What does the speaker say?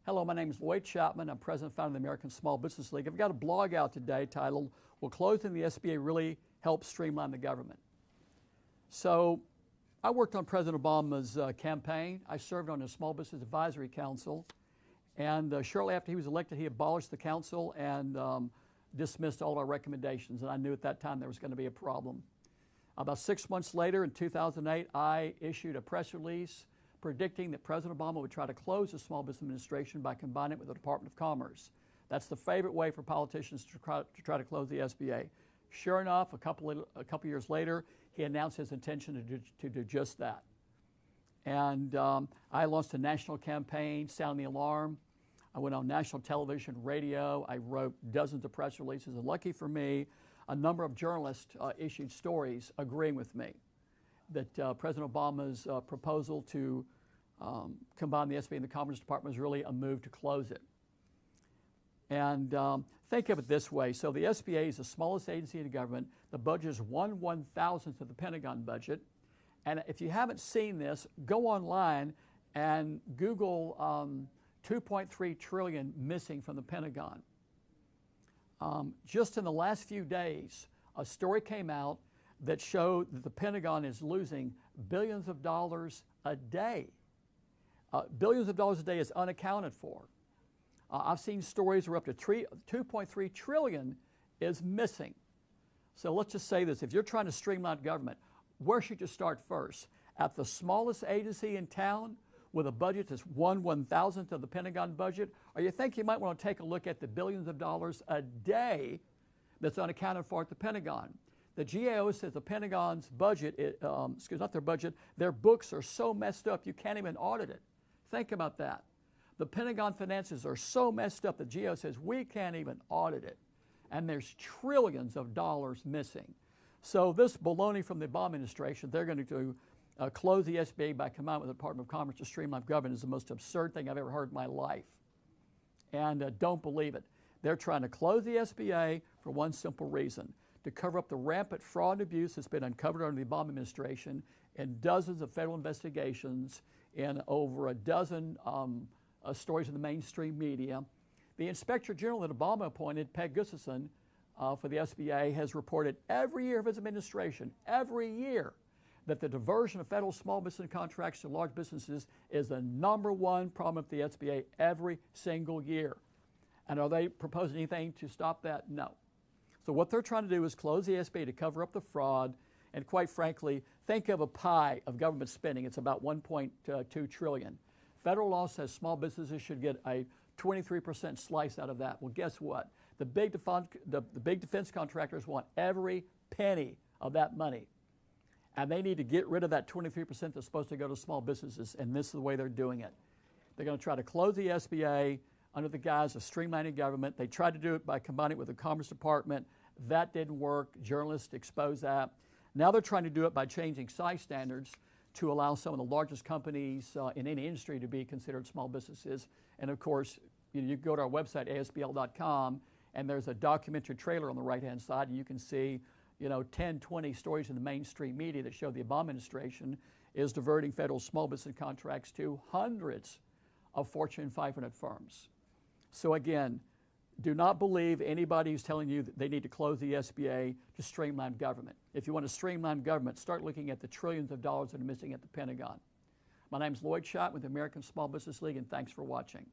Hello, my name is Lloyd Chapman. I'm president and founder of the American Small Business League. I've got a blog out today titled, Will Closing the SBA Really Help Streamline the Government? So I worked on President Obama's campaign. I served on the Small Business Advisory Council. And shortly after he was elected, he abolished the council and dismissed all of our recommendations. And I knew at that time there was going to be a problem. About 6 months later, in 2008, I issued a press release predicting that President Obama would try to close the Small Business Administration by combining it with the Department of Commerce. That's the favorite way for politicians to try to close the SBA. Sure enough, a couple years later, he announced his intention to do just that. And I launched a national campaign, sounding the alarm. I went on national television, radio. I wrote dozens of press releases. And lucky for me, a number of journalists issued stories agreeing with me that President Obama's proposal to combine the SBA and the Commerce Department was really a move to close it. And think of it this way. So the SBA is the smallest agency in the government. The budget is 1/1000th of the Pentagon budget. And if you haven't seen this, go online and Google 2.3 trillion missing from the Pentagon. Just in the last few days, a story came out that showed that the Pentagon is losing billions of dollars a day. Billions of dollars a day is unaccounted for. I've seen stories where up to 2.3 trillion is missing. So let's just say this, if you're trying to streamline government, where should you start first? At the smallest agency in town with a budget that's 1/1000th of the Pentagon budget? Or you think you might want to take a look at the billions of dollars a day that's unaccounted for at the Pentagon? The GAO says the Pentagon's budget, not their budget, their books are so messed up you can't even audit it. Think about that. The Pentagon finances are so messed up that GAO says we can't even audit it. And there's trillions of dollars missing. So this baloney from the Obama administration, they're going to close the SBA by combining with the Department of Commerce to streamline government is the most absurd thing I've ever heard in my life. And don't believe it. They're trying to close the SBA for one simple reason: to cover up the rampant fraud and abuse that's been uncovered under the Obama administration in dozens of federal investigations in over a dozen stories in the mainstream media. The Inspector General that Obama appointed, Peg Gustafson, for the SBA, has reported every year of his administration, every year, that the diversion of federal small business contracts to large businesses is the #1 problem at the SBA every single year. And are they proposing anything to stop that? No. So what they're trying to do is close the SBA to cover up the fraud. And quite frankly, think of a pie of government spending. It's about 1.2 trillion. Federal law says small businesses should get a 23% slice out of that. Well, guess what? The big defense contractors want every penny of that money. And they need to get rid of that 23% that's supposed to go to small businesses, and this is the way they're doing it. They're going to try to close the SBA under the guise of streamlining government. They tried to do it by combining it with the Commerce Department. That didn't work. Journalists exposed that. Now they're trying to do it by changing size standards to allow some of the largest companies in any industry to be considered small businesses. And of course, you go to our website, ASBL.com, and there's a documentary trailer on the right-hand side, and you can see 10, 20 stories in the mainstream media that show the Obama administration is diverting federal small business contracts to hundreds of Fortune 500 firms. So again, do not believe anybody who's telling you that they need to close the SBA to streamline government. If you want to streamline government, start looking at the trillions of dollars that are missing at the Pentagon. My name is Lloyd Chapman with the American Small Business League, and thanks for watching.